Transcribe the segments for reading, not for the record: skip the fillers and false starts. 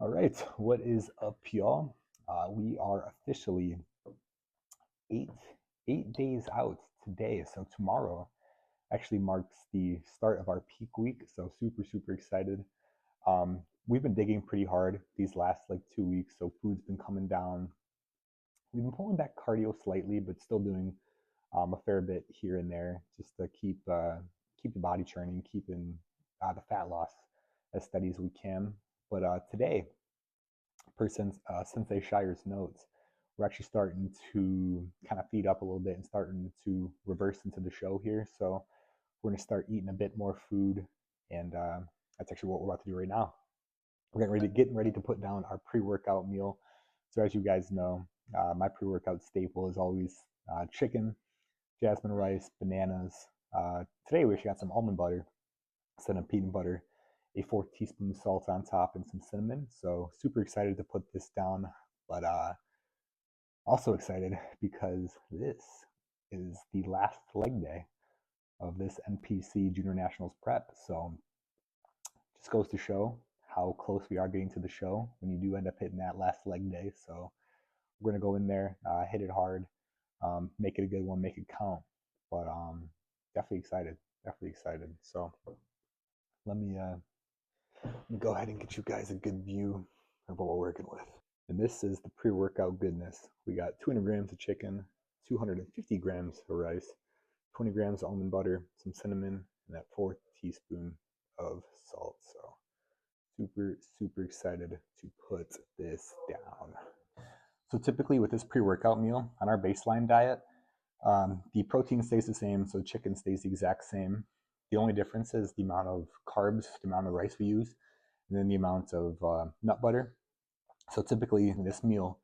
All right, what is up, y'all? We are officially eight eight days out today. So tomorrow actually marks the start of our peak week. So super excited. We've been digging pretty hard these last like 2 weeks. So food's been coming down. We've been pulling back cardio slightly, but still doing a fair bit here and there just to keep the body churning, keeping the fat loss as steady as we can. But today, per Sensei Shire's notes, we're actually starting to kind of feed up a little bit and starting to reverse into the show here. So we're going to start eating a bit more food, and that's actually what we're about to do right now. We're getting ready to put down our pre-workout meal. So as you guys know, my pre-workout staple is always chicken, jasmine rice, bananas. Today we actually got some almond butter instead of peanut butter, a fourth teaspoon of salt on top, and some cinnamon. So super excited to put this down, but also excited because this is the last leg day of this NPC Junior Nationals prep. So just goes to show how close we are getting to the show when you do end up hitting that last leg day. So we're gonna go in there, hit it hard, make it a good one, make it count. But definitely excited, definitely excited. So let me go ahead and get you guys a good view of what we're working with. And this is the pre-workout goodness. We got 200 grams of chicken, 250 grams of rice, 20 grams of almond butter, some cinnamon, and that fourth teaspoon of salt. So super excited to put this down. So typically with this pre-workout meal on our baseline diet, the protein stays the same, so the chicken stays the exact same. The only difference is the amount of carbs, the amount of rice we use, and then the amount of nut butter. So typically this meal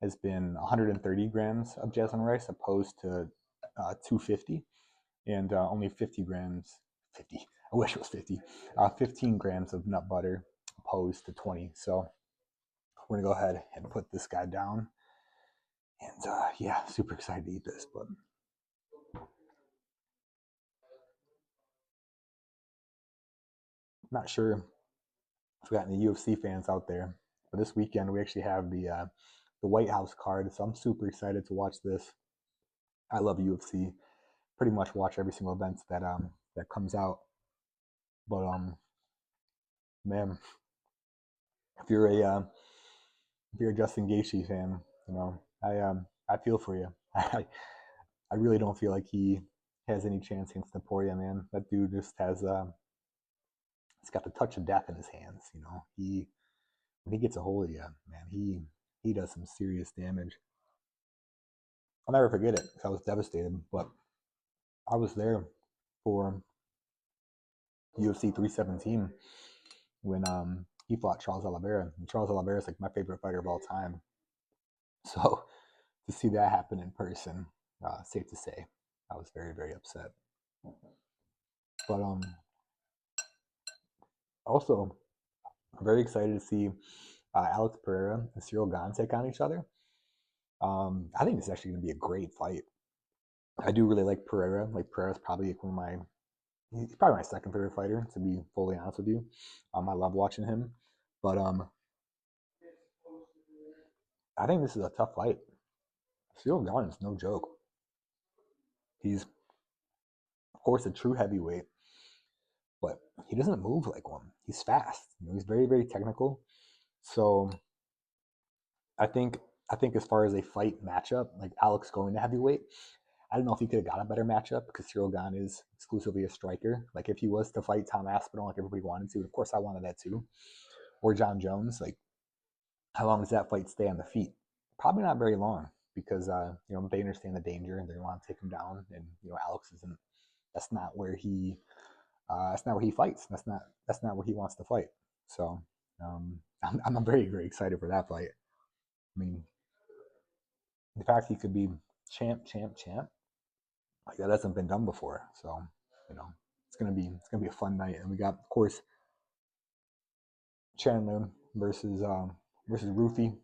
has been 130 grams of jasmine rice opposed to 250, and only 50 grams, 50, I wish it was 50, 15 grams of nut butter opposed to 20. So we're gonna go ahead and put this guy down. And yeah, super excited to eat this, but not sure if we got any UFC fans out there. But this weekend we actually have the White House card, so I'm super excited to watch this. I love UFC. Pretty much watch every single event that comes out. But man, if you're a Justin Gaethje fan, you know I feel for you. I really don't feel like he has any chance against Naporia, man. That dude just has he's got the touch of death in his hands. You know, when he gets a hold of you, man, he does some serious damage. I'll never forget it. I was devastated, but I was there for UFC 317 when he fought Charles Oliveira. And Charles Oliveira is like my favorite fighter of all time. So to see that happen in person, safe to say, I was very upset. But also, I'm very excited to see Alex Pereira and Cyril Gane take on each other. I think this is actually going to be a great fight. I do really like Pereira. Like Pereira's probably one of my he's probably my second favorite fighter, to be fully honest with you. I love watching him, but I think this is a tough fight. Cyril Gane is no joke. He's of course a true heavyweight, but he doesn't move like one. He's fast. You know, he's very technical. So I think as far as a fight matchup, like Alex going to heavyweight, I don't know if he could have got a better matchup because Cyril Gane is exclusively a striker. Like if he was to fight Tom Aspinall like everybody wanted to, of course I wanted that too, or John Jones, like how long does that fight stay on the feet? Probably not very long because they understand the danger and they want to take him down. And Alex isn't. That's not where he. That's not where he fights. That's not where he wants to fight. So I'm very excited for that fight. I mean, the fact he could be champ, like that hasn't been done before. So it's gonna be a fun night. And we got, of course, Chandler versus Rufy.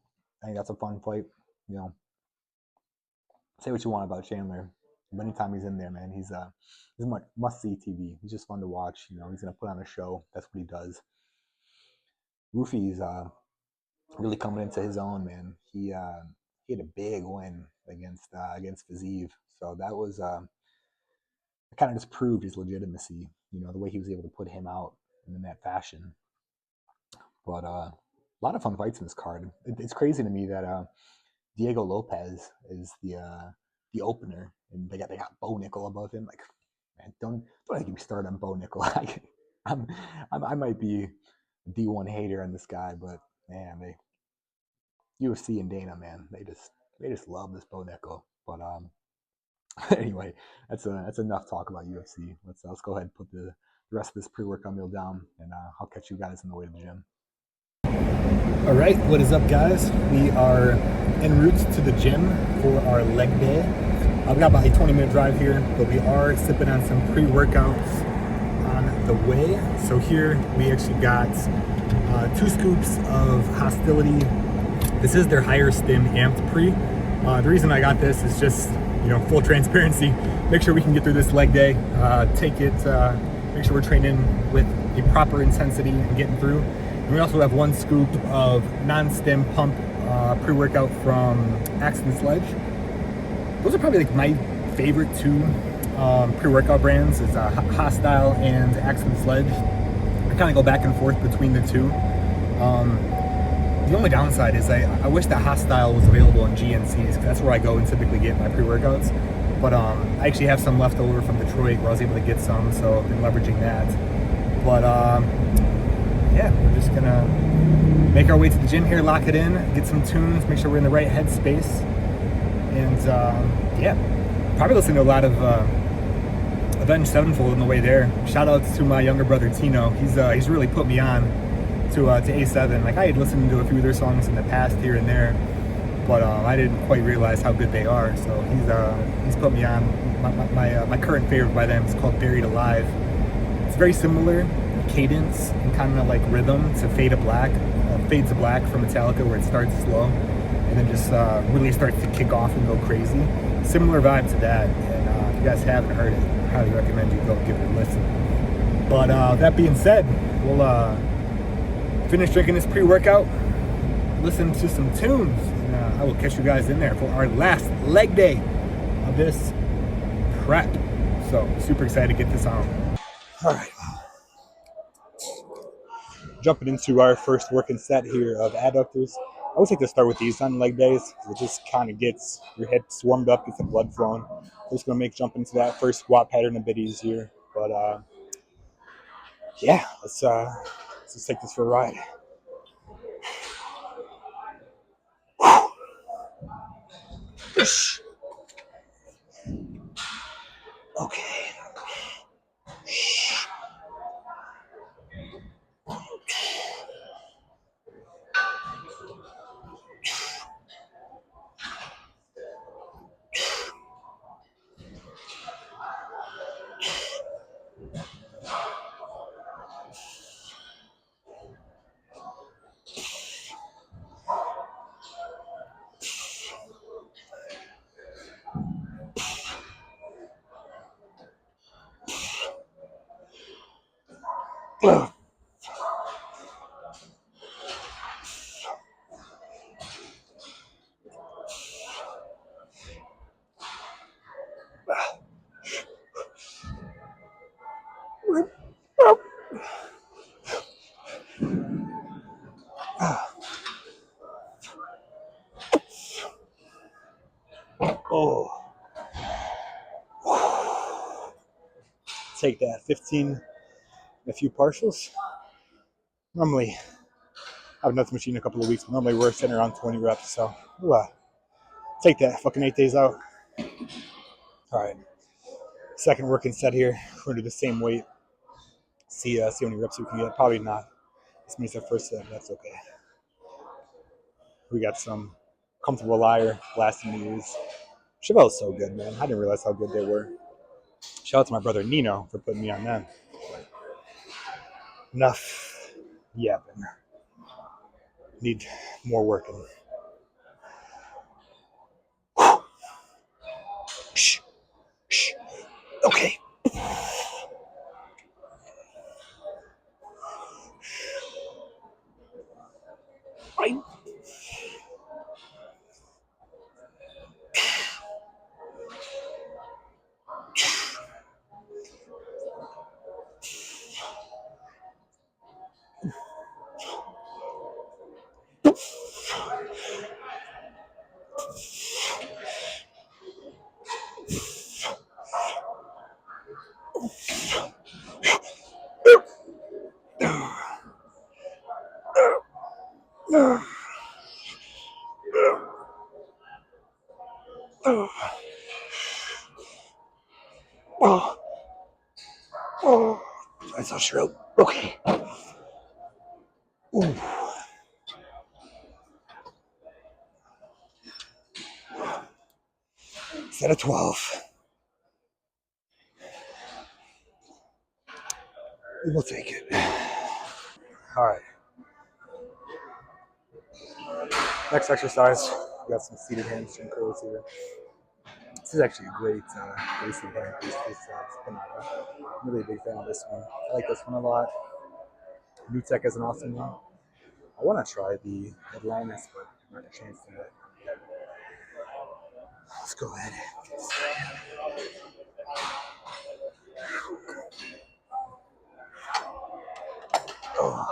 I think that's a fun fight. Say what you want about Chandler, but anytime he's in there, man, he's must see TV. He's just fun to watch. He's gonna put on a show. That's what he does. Rufy's really coming into his own, man. He had a big win against Viziv, so that was kind of just proved his legitimacy. You know, the way he was able to put him out in that fashion. But a lot of fun fights in this card. It's crazy to me that Diego Lopez is the opener, and they got Bo Nickel above him. Like, man, don't get me started on Bo Nickel. I'm, I might be a D1 hater on this guy, but man, they UFC and Dana, man, they just love this Bo Nickel. But anyway, that's enough talk about UFC. Let's go ahead and put the rest of this pre-workout meal down, and I'll catch you guys on the way to the gym. All right, what is up, guys? We are en route to the gym for our leg day. I've got about a 20-minute drive here, but we are sipping on some pre-workouts on the way. So here we actually got 2 scoops of Hostility. This is their higher stim amped pre. The reason I got this is just, full transparency. Make sure we can get through this leg day. Make sure we're training with a proper intensity and getting through. And we also have 1 scoop of non-stim pump pre-workout from Axe and Sledge. Those are probably like my favorite 2 pre-workout brands is Hostile and Axe and Sledge. I kind of go back and forth between the 2. The only downside is I wish that Hostile was available in GNCs, because that's where I go and typically get my pre-workouts. But I actually have some left over from Detroit where I was able to get some, so I've been leveraging that. But yeah, we're just gonna make our way to the gym here, lock it in, get some tunes, make sure we're in the right headspace, and yeah, probably listening to a lot of Avenged Sevenfold on the way there. Shout outs to my younger brother Tino. He's really put me on to A7. Like, I had listened to a few of their songs in the past here and there, but I didn't quite realize how good they are. So he's put me on. My current favorite by them is called Buried Alive. It's very similar cadence and kind of like rhythm to Fade to Black from Metallica, where it starts slow and then just really starts to kick off and go crazy. Similar vibe to that, and if you guys haven't heard it, I highly recommend you go give it a listen. But that being said, we'll finish drinking this pre-workout, listen to some tunes, and I will catch you guys in there for our last leg day of this prep. So super excited to get this on. All right. Jumping into our first working set here of adductors. I always like to start with these on leg days. It just kind of gets your hips warmed up, gets the blood flowing. I'm just going to make jumping into that first squat pattern a bit easier. But yeah, let's just take this for a ride. Okay. Oh, take that. 15 and a few partials. Normally, I haven't done this machine in a couple of weeks. Normally, we're sitting around 20 reps. So, take that. Fucking 8 days out. All right. Second working set here. We're going to do the same weight. See how many reps we can get. Probably not as many as our first set. That's okay. We got some comfortable liar lasting to use. Chevelle's so good, man. I didn't realize how good they were. Shout out to my brother Nino for putting me on them. Enough yapping. Need more working. Shh. Shh. Okay. Right. That's not true. Okay. Ooh. Set of 12. We'll take it. All right. Next exercise, we got some seated hamstring curls here. This is actually a great basic band piece. I'm really a big fan of this one. I like this one a lot. New Tech has an awesome one. I want to try the Atlantis, but I haven't had a chance to do it. Let's go ahead. Oh.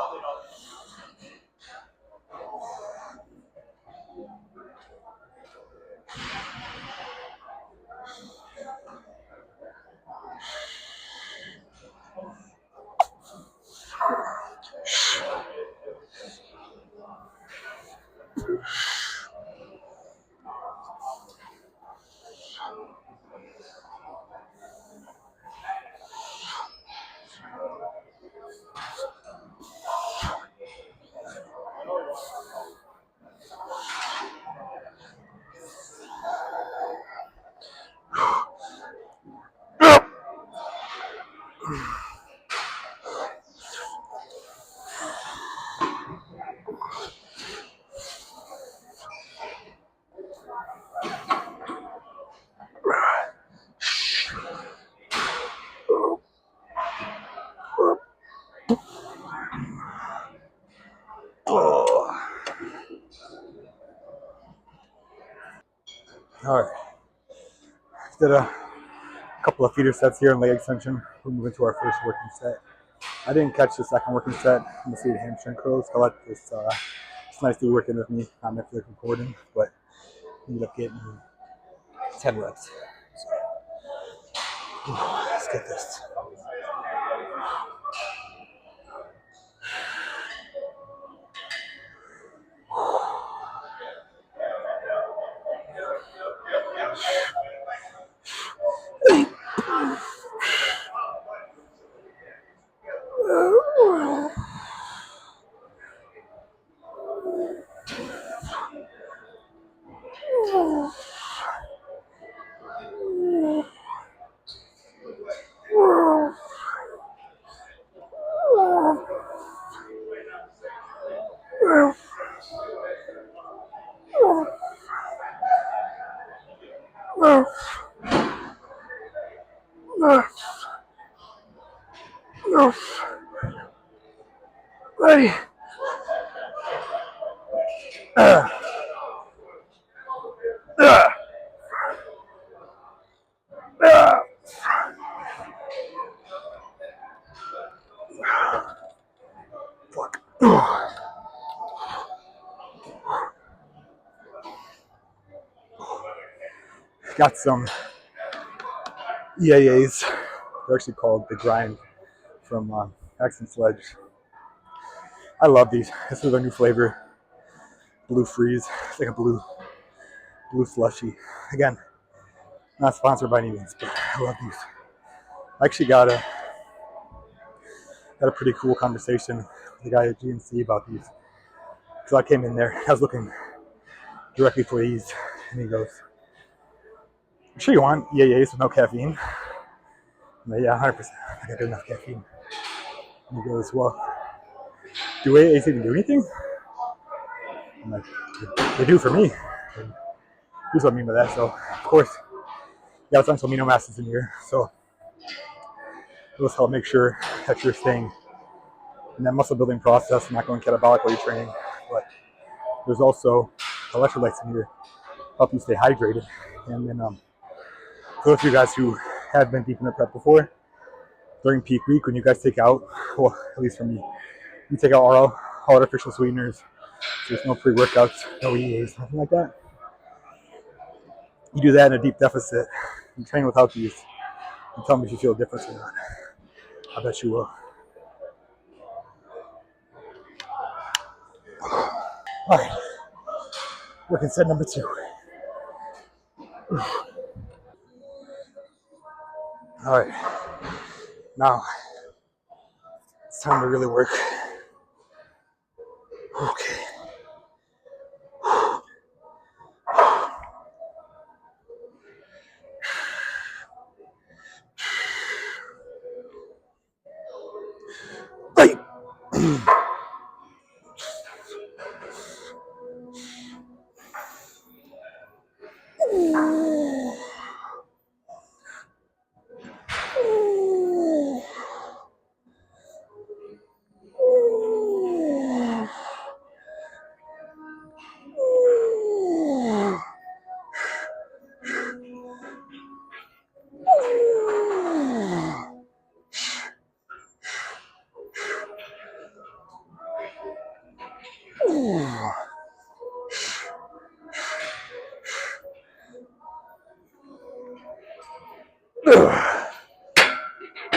All right. Did a couple of feeder sets here in leg extension. We're moving to our first working set. I didn't catch the second working set in the seated hamstring curls. I let this nice dude working with me on Netflix recording, but ended up getting 10 reps. So, let's get this. Ready. Fuck. Got some EAAs. They're actually called the Grind from Axe Sledge. I love these. This is their new flavor. Blue Freeze. It's like a blue slushy. Again, not sponsored by any means, but I love these. I actually got a pretty cool conversation with the guy at GNC about these. So I came in there, I was looking directly for these, and he goes, "I'm sure you want EAAs with no caffeine?" I'm like, "Yeah, 100%. I got enough caffeine." And he goes, "Well, do EAAs even do anything?" I'm like, "They do for me." And here's what I mean by that. So, of course, you got essential amino acids in here, so those help make sure that you're staying in that muscle building process, not going catabolic while you're training. But there's also electrolytes in here, help you stay hydrated. And then for those of you guys who have been deep in the prep before, during peak week when you guys take out, well, at least for me, you take out all artificial sweeteners, So there's no pre-workouts, no EAs, nothing like that. You do that in a deep deficit. You train without these. And tell me if you feel a difference or not. I bet you will. All right, working set number 2. All right, now it's time to really work. Okay. Hey.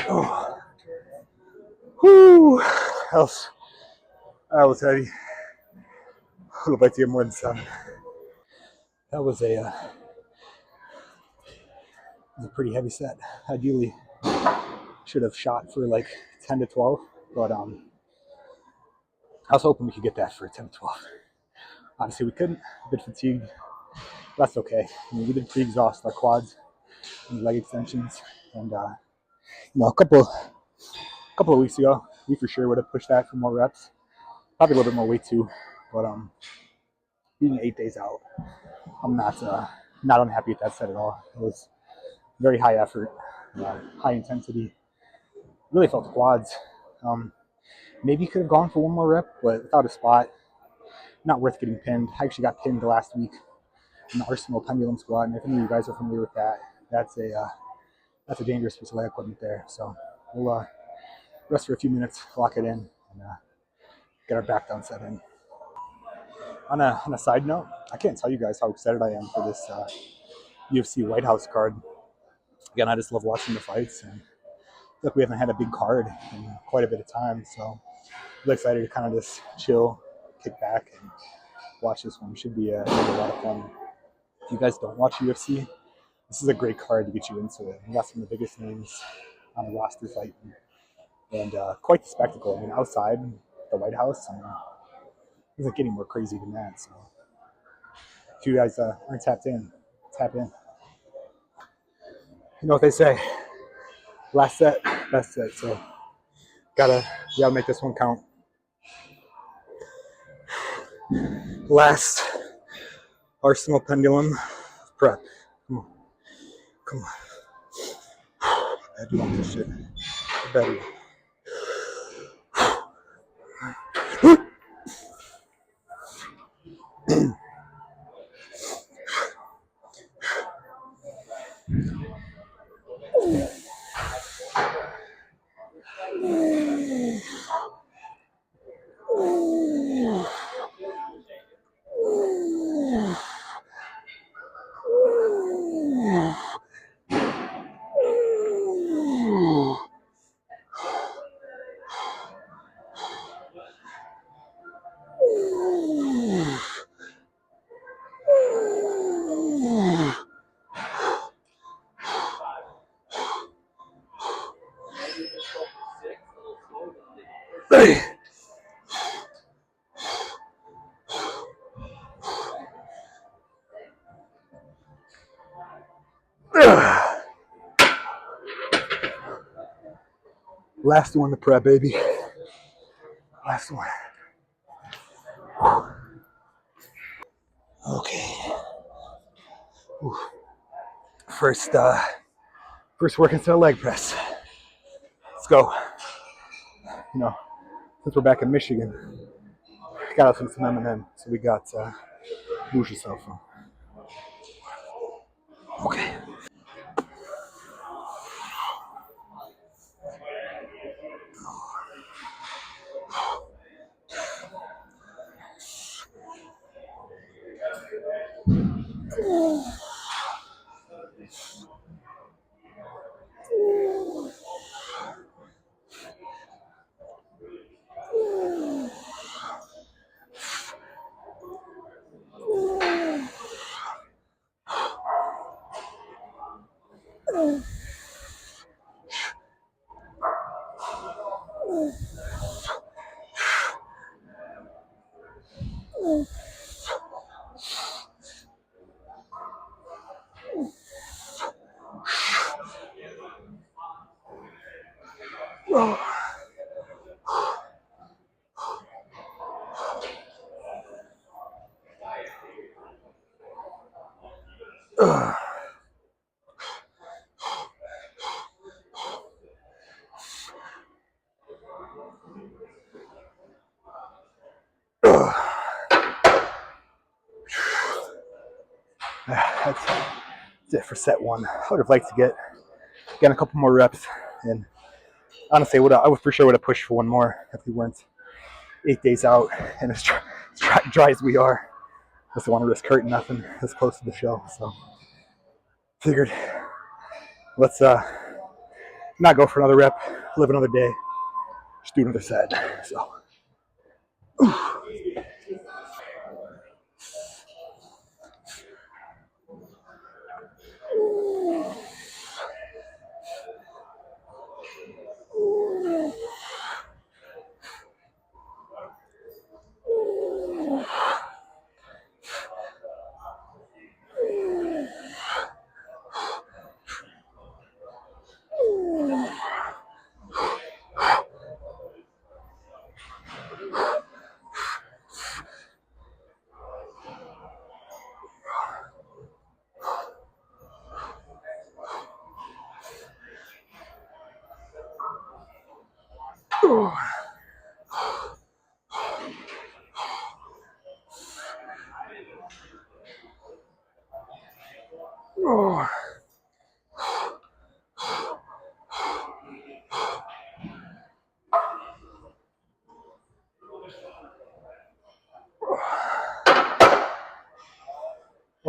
Oh. Whew. That was heavy. I would like to get more than 7. That was a pretty heavy set. Ideally, should have shot for like 10 to 12, but I was hoping we could get that for 10 to 12. Obviously, we couldn't. A bit fatigued. That's okay. I mean, we did pre-exhaust our quads and leg extensions, and a couple of weeks ago, we for sure would have pushed that for more reps, probably a little bit more weight too. But being 8 days out, I'm not unhappy with that set at all. It was very high effort, high intensity. Really felt the quads. Maybe could have gone for one more rep, but without a spot, not worth getting pinned. I actually got pinned last week in the Arsenal pendulum squat, and if any of you guys are familiar with that, that's a dangerous piece of leg equipment there. So we'll rest for a few minutes, lock it in, and get our back down set in. On a side note, I can't tell you guys how excited I am for this UFC White House card. Again, I just love watching the fights, and look, we haven't had a big card in quite a bit of time, so I'm really excited to kind of just chill, kick back, and watch this one. It should be a lot of fun. If you guys don't watch UFC, this is a great card to get you into it. We got some of the biggest names on the roster fighting, and quite the spectacle. I mean, outside the White House, it doesn't get any more crazy than that. So if you guys aren't tapped in, tap in. You know what they say: last set, best set. So gotta make this one count. Last Arsenal pendulum prep. Come on, come on. I do want this shit. Better. Last one to prep, baby. Last one. Okay. Ooh. First working set of leg press. Let's go. Since we're back in Michigan, got us some M&M. So we got lose yourself from. Okay. That's it for set one. I would have liked to get a couple more reps, and honestly, I would for sure would have pushed for one more if we weren't 8 days out and as dry as we are. I just don't want to risk hurting nothing this close to the show. So figured let's not go for another rep, live another day, just do another set. So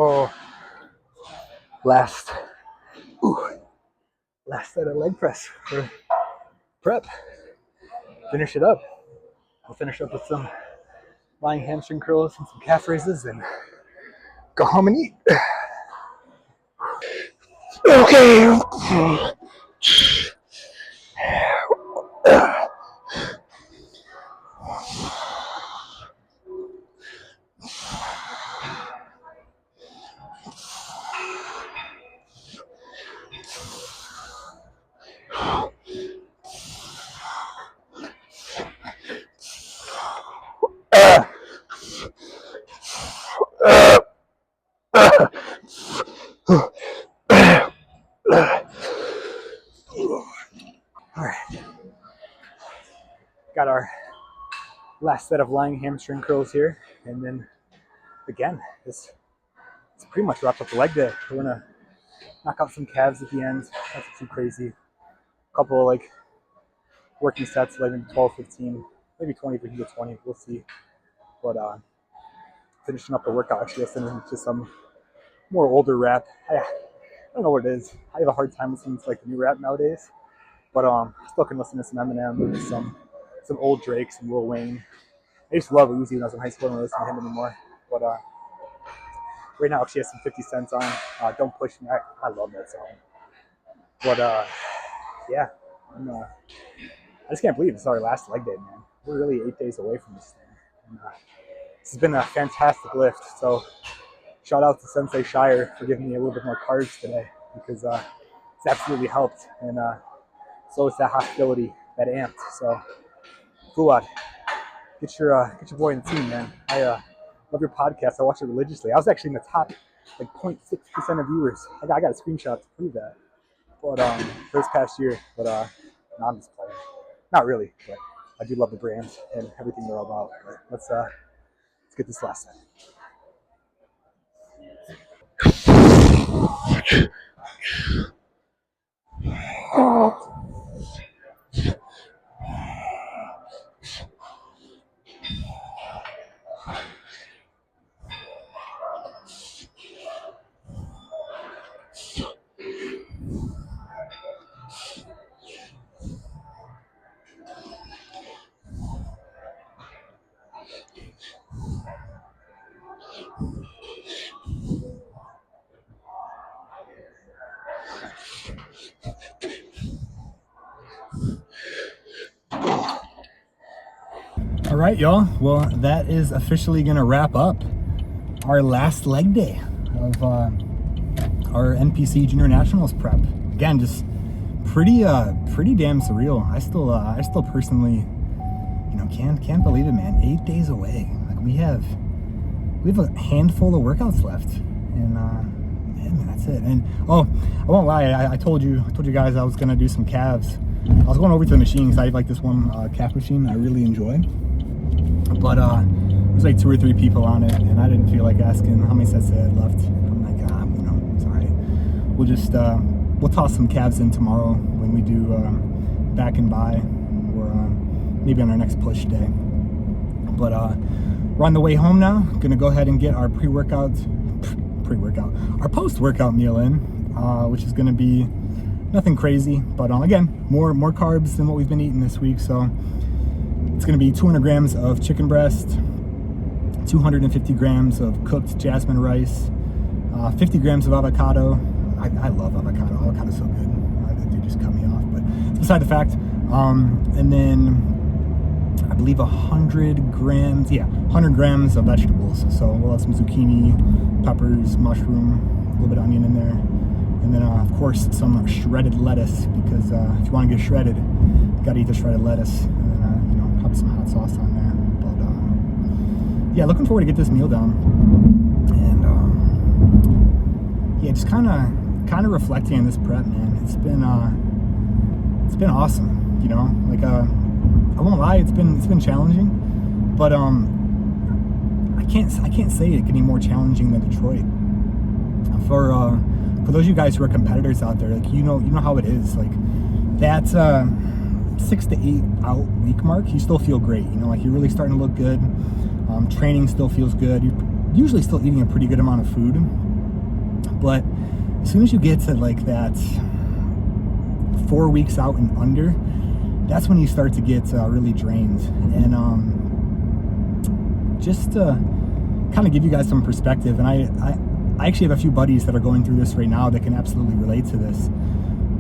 oh, last last set of leg press for prep. Finish it up. I'll finish up with some lying hamstring curls and some calf raises and go home and eat. Okay. All right. Got our last set of lying hamstring curls here, and then again, this pretty much wraps up the leg day. We're gonna knock out some calves at the end. Nothing too crazy. A couple of like working sets, like 12, 15, maybe 20 if we can get 20. We'll see. But finishing up the workout, actually, I'll send into some more older rap. I don't know what it is. I have a hard time listening to like the new rap nowadays. But still can listen to some Eminem, some old Drake, some Lil Wayne. I used to love Uzi when I was in high school. I don't listen to him anymore. But right now, she has some 50 Cents on. Don't Push Me. I love that song. But yeah, I just can't believe it's our last leg day, man. We're really 8 days away from this thing. And, this has been a fantastic lift. So shout out to Sensei Shire for giving me a little bit more carbs today because it's absolutely helped. And so it's that hostility, that amped. So Fuad, get your boy in the team, man. I love your podcast. I watch it religiously. I was actually in the top like 0.6% of viewers. I got a screenshot to prove that. But for this past year, but no, I'm just playing. Not really, but I do love the brand and everything they're all about. But let's get this last set. right, y'all. Well, that is officially gonna wrap up our last leg day of our NPC Junior Nationals prep. Again, just pretty damn surreal. I still personally, can't believe it, man. 8 days away. Like we have a handful of workouts left, and man, that's it. And I won't lie, I told you guys I was gonna do some calves. I was going over to the machine because I have like this one calf machine I really enjoy, but there's like 2 or 3 people on it, and I didn't feel like asking how many sets they had left. I'm like, it's all right. We'll toss some calves in tomorrow when we do back and by, or maybe on our next push day. But we're on the way home now. Gonna go ahead and get our our post-workout meal in, which is gonna be nothing crazy, but again, more carbs than what we've been eating this week. So it's gonna be 200 grams of chicken breast, 250 grams of cooked jasmine rice, 50 grams of avocado. I love avocado. Avocado's so good. They just cut me off, but it's beside the fact. And then I believe 100 grams of vegetables. So we'll have some zucchini, peppers, mushroom, a little bit of onion in there. And then, of course, some shredded lettuce, because if you want to get shredded, you got to eat the shredded lettuce. And then, probably some hot sauce on there. But, yeah, looking forward to get this meal down. And, yeah, just kind of reflecting on this prep, man. It's been awesome, Like, I won't lie, it's been challenging, but I can't say it getting more challenging than Detroit. For those of you guys who are competitors out there, like you know how it is. Like that 6 to 8 out week mark, you still feel great. Like you're really starting to look good. Training still feels good. You're usually still eating a pretty good amount of food, but as soon as you get to like that 4 weeks out and under, that's when you start to get really drained. And just to kind of give you guys some perspective, and I actually have a few buddies that are going through this right now that can absolutely relate to this.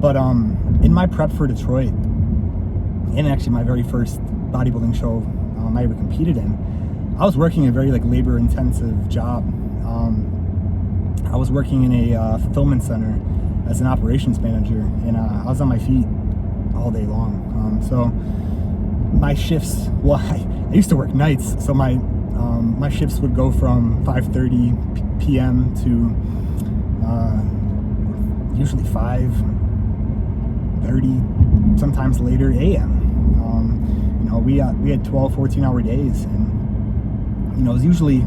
But in my prep for Detroit, and actually my very first bodybuilding show I ever competed in, I was working a very like labor-intensive job. I was working in a fulfillment center as an operations manager, and I was on my feet all day long. So my shifts, well, I used to work nights, so my shifts would go from 5:30 p.m. to usually 5:30, sometimes later a.m. We had 12, 14-hour days, and it was usually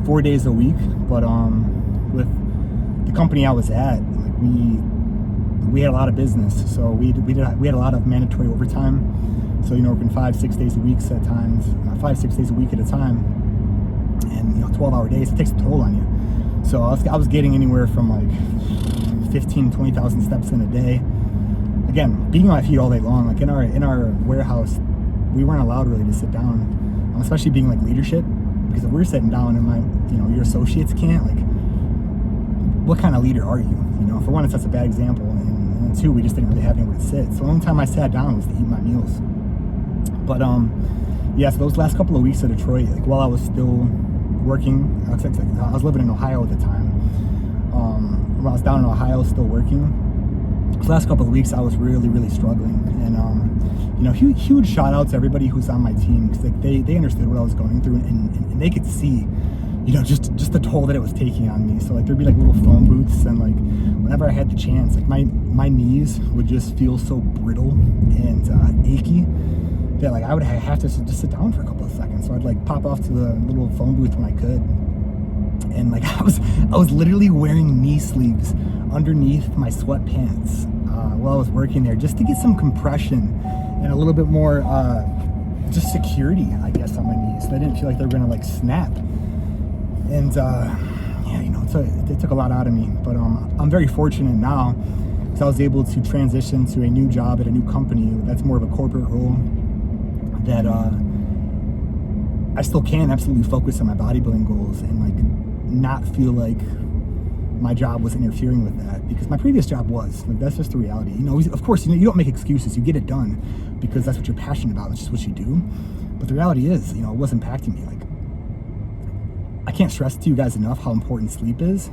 4 days a week. But with the company I was at, like we had a lot of business, so we had a lot of mandatory overtime. So working 5-6 days a week at times, 5-6 days a week at a time, and 12-hour days. It takes a toll on you. So I was getting anywhere from like 15,000-20,000 steps in a day. Again, being on my feet all day long. Like in our warehouse, we weren't allowed really to sit down, especially being like leadership, because if we're sitting down and your associates can't, like, what kind of leader are you? For one, it sets a bad example, and 2, we just didn't really have anywhere to sit. So the only time I sat down was to eat my meals. But yeah, so those last couple of weeks at Detroit, like while I was still working, I was living in Ohio at the time. When I was down in Ohio still working, those last couple of weeks I was really, really struggling. And huge shout out to everybody who's on my team, because like they understood what I was going through, and they could see just the toll that it was taking on me. So like there'd be like little phone booths, and like whenever I had the chance, like my knees would just feel so brittle and achy that like I would have to just sit down for a couple of seconds. So I'd like pop off to the little phone booth when I could, and like I was literally wearing knee sleeves underneath my sweatpants while I was working there, just to get some compression and a little bit more just security, I guess, on my knees, so I didn't feel like they were gonna like snap. And it took a lot out of me, but I'm very fortunate now, because I was able to transition to a new job at a new company that's more of a corporate role, that I still can absolutely focus on my bodybuilding goals and like not feel like my job was interfering with that, because my previous job was. Like, that's just the reality. Of course, you don't make excuses. You get it done because that's what you're passionate about. That's just what you do. But the reality is, you know, it was impacting me. Like, I can't stress to you guys enough how important sleep is.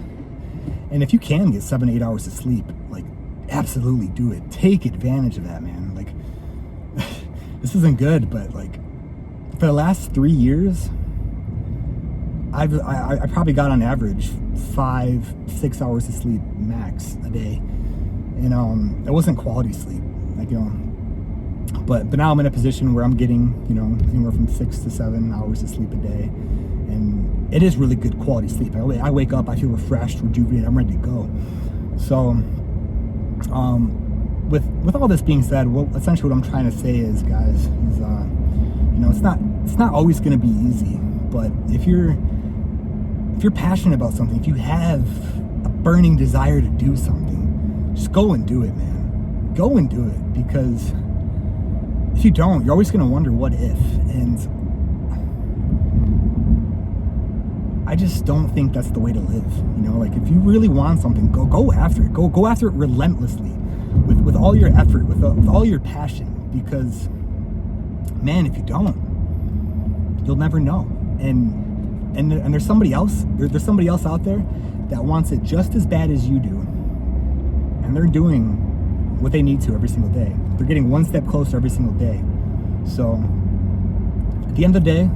And if you can get 7 to 8 hours of sleep, like, absolutely do it. Take advantage of that, man. Like, this isn't good, but like, for the last 3 years, I probably got on average 5-6 hours of sleep max a day, and it wasn't quality sleep, like, you know. But now I'm in a position where I'm getting, you know, anywhere from 6 to 7 hours of sleep a day, and it is really good quality sleep. I wake up, I feel refreshed, rejuvenated, I'm ready to go. So, with all this being said, essentially what I'm trying to say is, guys, is you know, it's not always going to be easy, but if you're passionate about something, if you have a burning desire to do something, just go and do it, man. Go and do it, because if you don't, you're always going to wonder what if. And I just don't think that's the way to live. You know, like, if you really want something, go after it. Go after it relentlessly, with all your effort, with all your passion. Because, man, if you don't, you'll never know. And there's somebody else. There's somebody else out there that wants it just as bad as you do, and they're doing what they need to every single day. They're getting one step closer every single day. So, at the end of the day,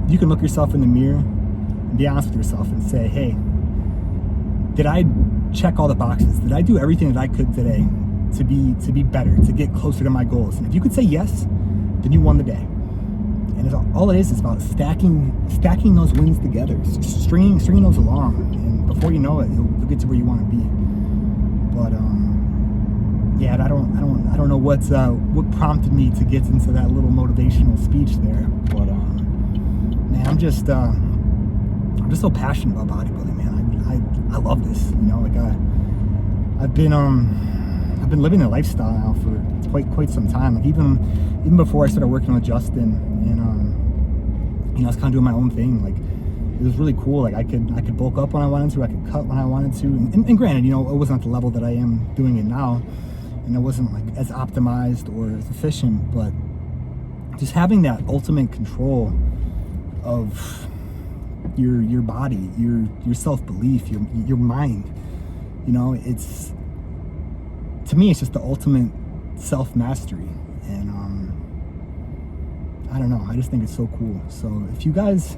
you can look yourself in the mirror and be honest with yourself and say, hey, did I check all the boxes? Did I do everything that I could today to be better, to get closer to my goals? And if you could say yes, then you won the day. And all it is about stacking those wins together, stringing those along, and before you know it, you'll get to where you want to be. But yeah, I don't know what prompted me to get into that little motivational speech there. But man, I'm just so passionate about bodybuilding, man. I love this. You know, like, I've been living a lifestyle now for quite some time. Like, even before I started working with Justin, and you know, I was kind of doing my own thing. Like, it was really cool. Like, I could bulk up when I wanted to, I could cut when I wanted to. And granted, you know, it wasn't at the level that I am doing it now, and it wasn't like as optimized or as efficient. But just having that ultimate control of your body, your self-belief, your mind, you know, it's, to me, it's just the ultimate self-mastery. And I don't know, I just think it's so cool. So if you guys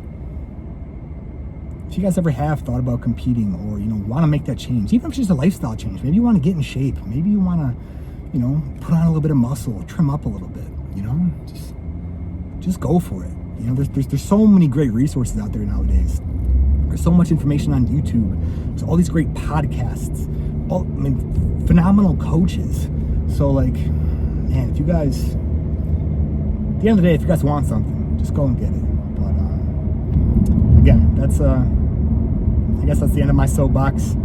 ever have thought about competing, or, you know, want to make that change, even if it's just a lifestyle change, maybe you want to get in shape, maybe you want to, you know, put on a little bit of muscle, trim up a little bit, you know, just go for it. You know, there's so many great resources out there nowadays. There's so much information on YouTube. There's all these great podcasts, phenomenal coaches. So, like, man, if you guys, at the end of the day, if you guys want something, just go and get it. But again, that's I guess that's the end of my soapbox.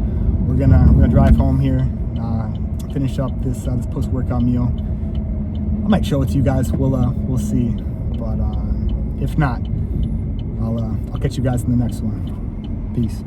We're gonna drive home here, finish up this post-workout meal. I might show it to you guys. We'll see. But if not, I'll catch you guys in the next one. Peace.